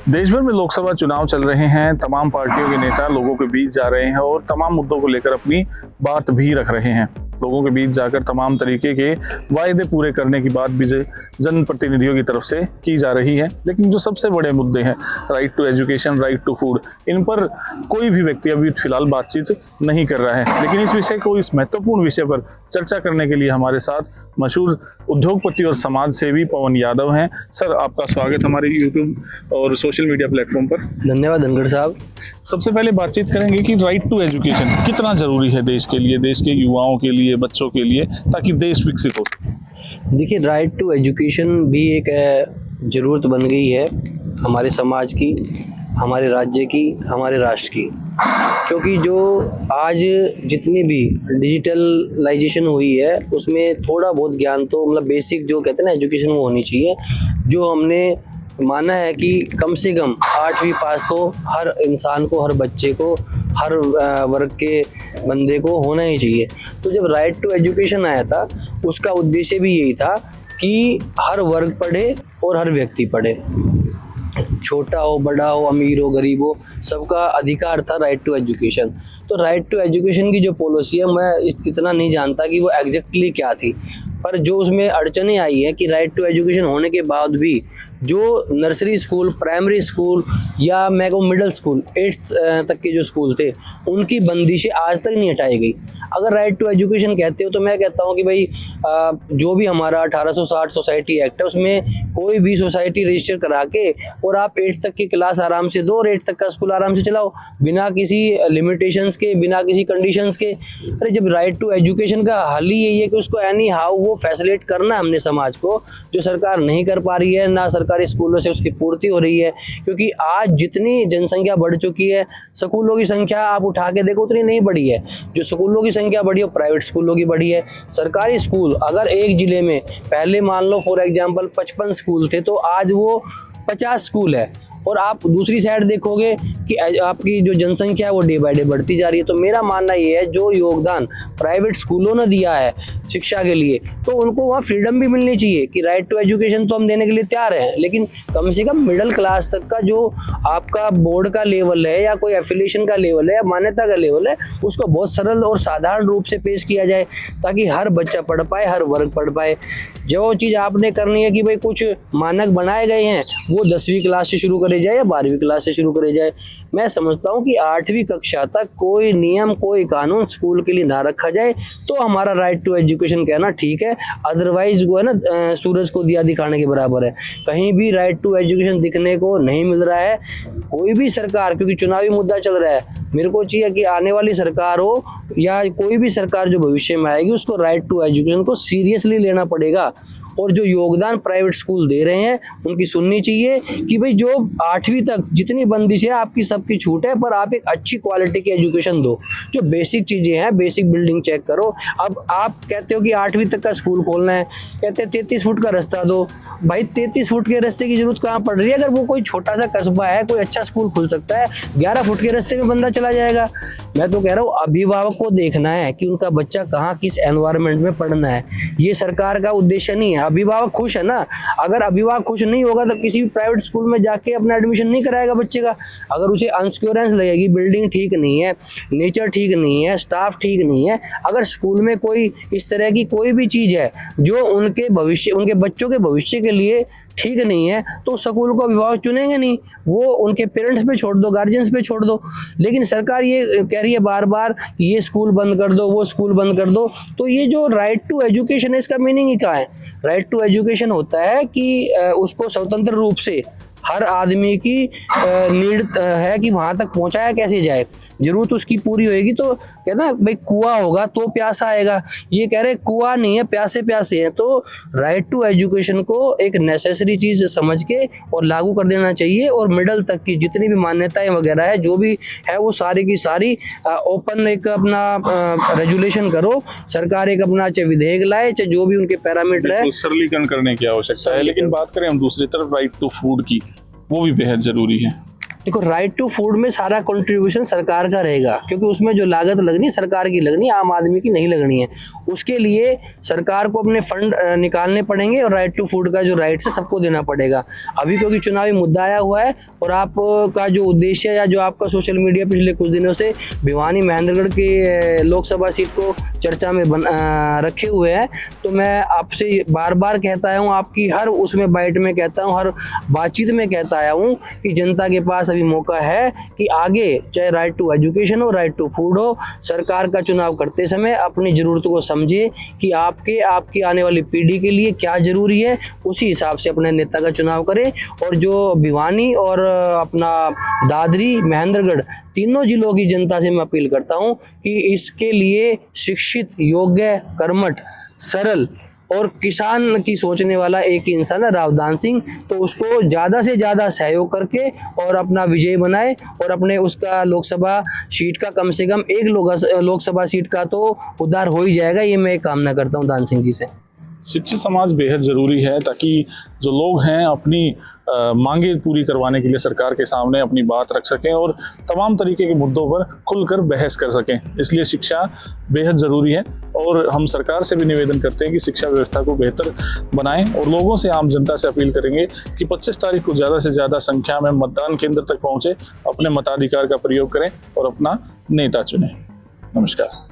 देश भर में लोकसभा चुनाव चल रहे हैं। तमाम पार्टियों के नेता लोगों के बीच जा रहे हैं और तमाम मुद्दों को लेकर अपनी बात भी रख रहे हैं। लोगों के बीच जाकर तमाम तरीके के वायदे पूरे करने की बात भी जनप्रतिनिधियों की तरफ से की जा रही है। लेकिन जो सबसे बड़े मुद्दे हैं, right to education, right to food, इन पर कोई भी व्यक्ति अभी फिलहाल बातचीत नहीं कर रहा है। लेकिन इस विषय को, इस महत्वपूर्ण विषय पर चर्चा करने के लिए हमारे साथ मशहूर उद्योगपति और समाज सेवी पवन यादव हैं। सर, आपका स्वागत हमारे यूट्यूब और सोशल मीडिया प्लेटफॉर्म पर। धन्यवाद धनखड़ साहब। सबसे पहले बातचीत करेंगे कि राइट टू एजुकेशन कितना जरूरी है देश के लिए, देश के युवाओं के लिए, बच्चों के लिए, ताकि देश विकसित हो। देखिए, राइट टू एजुकेशन भी एक ज़रूरत बन गई है हमारे समाज की, हमारे राज्य की, हमारे राष्ट्र की। क्योंकि जो आज जितनी भी डिजिटलाइजेशन हुई है उसमें थोड़ा बहुत ज्ञान तो मतलब बेसिक जो कहते हैं ना एजुकेशन वो होनी चाहिए। जो हमने माना है कि कम से कम 8वीं पास तो हर इंसान को, हर बच्चे को, हर वर्ग के बंदे को होना ही चाहिए। तो जब राइट टू एजुकेशन आया था उसका उद्देश्य भी यही था कि हर वर्ग पढ़े और हर व्यक्ति पढ़े, छोटा हो, बड़ा हो, अमीर हो, गरीब हो, सबका अधिकार था राइट टू एजुकेशन। तो राइट टू एजुकेशन की जो पॉलिसी है, मैं इतना नहीं जानता कि वो एग्जैक्टली क्या थी, पर जो उसमें अड़चनें आई है कि राइट टू एजुकेशन होने के बाद भी जो नर्सरी स्कूल, प्राइमरी स्कूल या मैं कहूँ मिडिल स्कूल, 8th तक के जो स्कूल थे उनकी बंदिशें आज तक नहीं हटाई गई। अगर राइट टू एजुकेशन कहते हो तो मैं कहता हूँ कि भाई जो भी हमारा 1860 सोसाइटी एक्ट है उसमें कोई भी सोसाइटी रजिस्टर करा के और आप 8th तक की क्लास आराम से दो और 8th तक का स्कूल आराम से चलाओ, बिना किसी लिमिटेशंस के, बिना किसी कंडीशंस के। अरे जब राइट टू एजुकेशन का हल ही यही है कि उसको एनी हाउ वो फैसिलिटेट करना है हमने समाज को, जो सरकार नहीं कर पा रही है, ना सरकारी स्कूलों से उसकी पूर्ति हो रही है। क्योंकि आज जितनी जनसंख्या बढ़ चुकी है, स्कूलों की संख्या आप उठा के देखो उतनी नहीं बढ़ी है। जो स्कूलों की संख्या बढ़ी है प्राइवेट स्कूलों की बढ़ी है। सरकारी स्कूल अगर एक जिले में पहले मान लो फॉर एग्जांपल 55 स्कूल थे तो आज वो 50 स्कूल है। और आप दूसरी साइड देखोगे कि आपकी जो जनसंख्या है वो डे बाय डे बढ़ती जा रही है। तो मेरा मानना ये है, जो योगदान प्राइवेट स्कूलों ने दिया है शिक्षा के लिए, तो उनको वहाँ फ्रीडम भी मिलनी चाहिए कि राइट टू एजुकेशन तो हम देने के लिए तैयार हैं, लेकिन कम से कम मिडिल क्लास तक का जो आपका बोर्ड का लेवल है या कोई एफिलिएशन का लेवल है या मान्यता का लेवल है, उसको बहुत सरल और साधारण रूप से पेश किया जाए ताकि हर बच्चा पढ़ पाए, हर वर्ग पढ़ पाए। जो चीज़ आपने करनी है कि भाई कुछ मानक बनाए गए हैं वो 10वीं क्लास से शुरू करे जाए या 12वीं क्लास से शुरू करे जाए। मैं समझता हूँ कि 8वीं कक्षा तक कोई नियम, कोई कानून स्कूल के लिए ना रखा जाए तो हमारा राइट टू एजुकेशन कहना ठीक है। अदरवाइज वो है ना, सूरज को दिया दिखाने के बराबर है। कहीं भी राइट टू एजुकेशन दिखने को नहीं मिल रहा है। कोई भी सरकार, क्योंकि चुनावी मुद्दा चल रहा है, मेरे को चाहिए कि आने वाली सरकार हो या कोई भी सरकार जो भविष्य में आएगी उसको राइट टू एजुकेशन को सीरियसली लेना पड़ेगा। और जो योगदान प्राइवेट स्कूल दे रहे हैं उनकी सुननी चाहिए कि भाई जो 8वीं तक जितनी बंदिश है आपकी सबकी छूट है, पर आप एक अच्छी क्वालिटी की एजुकेशन दो। जो बेसिक चीज़ें हैं, बेसिक बिल्डिंग चेक करो। अब आप कहते हो कि 8वीं तक का स्कूल खोलना है, कहते हैं 33 फुट का रास्ता दो। भाई 33 फुट के रास्ते की जरूरत कहाँ पड़ रही है? अगर वो कोई छोटा सा कस्बा है, कोई अच्छा स्कूल खुल सकता है, 11 फुट के रास्ते में बंदा चला जाएगा। मैं तो कह रहा हूँ अभिभावक को देखना है कि उनका बच्चा कहाँ, किस एनवायरनमेंट में पढ़ना है। ये सरकार का उद्देश्य नहीं है। अभिभावक खुश है ना, अगर अभिभावक खुश नहीं होगा तो किसी भी प्राइवेट स्कूल में जाके अपना एडमिशन नहीं कराएगा बच्चे का। अगर उसे अनसिक्योरेंस लगेगी, बिल्डिंग ठीक नहीं है, नेचर ठीक नहीं है, स्टाफ ठीक नहीं है, अगर स्कूल में कोई इस तरह की कोई भी चीज़ है जो उनके भविष्य, उनके बच्चों के भविष्य के लिए ठीक नहीं है, तो स्कूल को अभिभावक चुनेंगे नहीं, वो उनके पेरेंट्स पे छोड़ दो, गार्जियंस पे छोड़ दो। लेकिन सरकार ये कह रही है बार बार कि ये स्कूल बंद कर दो, वो स्कूल बंद कर दो। तो ये जो राइट टू एजुकेशन है इसका मीनिंग ही क्या है? राइट टू एजुकेशन होता है कि उसको स्वतंत्र रूप से हर आदमी की नीड है कि वहाँ तक पहुँचाया कैसे जाए, जरूरत उसकी पूरी होएगी। तो कहना भाई कुआं होगा तो प्यासा आएगा, ये कह रहे कुआं नहीं है, प्यासे प्यासे है। तो राइट टू एजुकेशन को एक नेसेसरी चीज़ समझ के और लागू कर देना चाहिए। और मिडिल तक की जितनी भी मान्यताएं वगैरह है, जो भी है, वो सारी की सारी ओपन एक अपना रेजुलेशन करो, सरकार एक अपना चाहे विधेयक लाए, चाहे जो भी उनके पैरामीटर है, सरलीकरण करने की आवश्यकता है। लेकिन बात करें हम दूसरी तरफ राइट टू फूड की, वो भी बेहद जरूरी है। देखो, राइट टू फूड में सारा कंट्रीब्यूशन सरकार का रहेगा, क्योंकि उसमें जो लागत लगनी सरकार की लगनी, आम आदमी की नहीं लगनी है। उसके लिए सरकार को अपने फंड निकालने पड़ेंगे और राइट टू फूड का जो राइट है सबको देना पड़ेगा। अभी क्योंकि चुनावी मुद्दा आया हुआ है और आपका जो उद्देश्य या जो आपका सोशल मीडिया पिछले कुछ दिनों से भिवानी महेंद्रगढ़ की लोकसभा सीट को चर्चा में रखे हुए हैं, तो मैं आपसे बार बार कहता आया हूँ, आपकी हर उसमें बाइट में कहता हूँ, हर बातचीत में कहता आया हूँ कि जनता के पास अभी मौका है कि आगे चाहे राइट टू एजुकेशन हो, राइट टू फूड हो, सरकार का चुनाव करते समय अपनी ज़रूरतों को समझे कि आपकी आने वाली पीढ़ी के लिए क्या ज़रूरी है, उसी हिसाब से अपने नेता का चुनाव करें। और जो भिवानी और अपना दादरी महेंद्रगढ़ तीनों जिलों की जनता से मैं अपील करता हूं कि इसके लिए शिक्षित, योग्य, कर्मठ, सरल और किसान की सोचने वाला एक ही इंसान है, रावदान सिंह। तो उसको ज़्यादा से ज़्यादा सहयोग करके और अपना विजय बनाए और अपने उसका लोकसभा सीट का कम से कम एक लोकसभा सीट का तो उद्धार हो ही जाएगा, ये मैं कामना करता हूँ दान सिंह जी से। शिक्षित समाज बेहद ज़रूरी है ताकि जो लोग हैं अपनी मांगे पूरी करवाने के लिए सरकार के सामने अपनी बात रख सकें और तमाम तरीके के मुद्दों पर खुलकर बहस कर सकें। इसलिए शिक्षा बेहद ज़रूरी है और हम सरकार से भी निवेदन करते हैं कि शिक्षा व्यवस्था को बेहतर बनाएं और लोगों से, आम जनता से अपील करेंगे कि 25 तारीख को ज़्यादा से ज़्यादा संख्या में मतदान केंद्र तक पहुँचे, अपने मताधिकार का प्रयोग करें और अपना नेता चुनें। नमस्कार।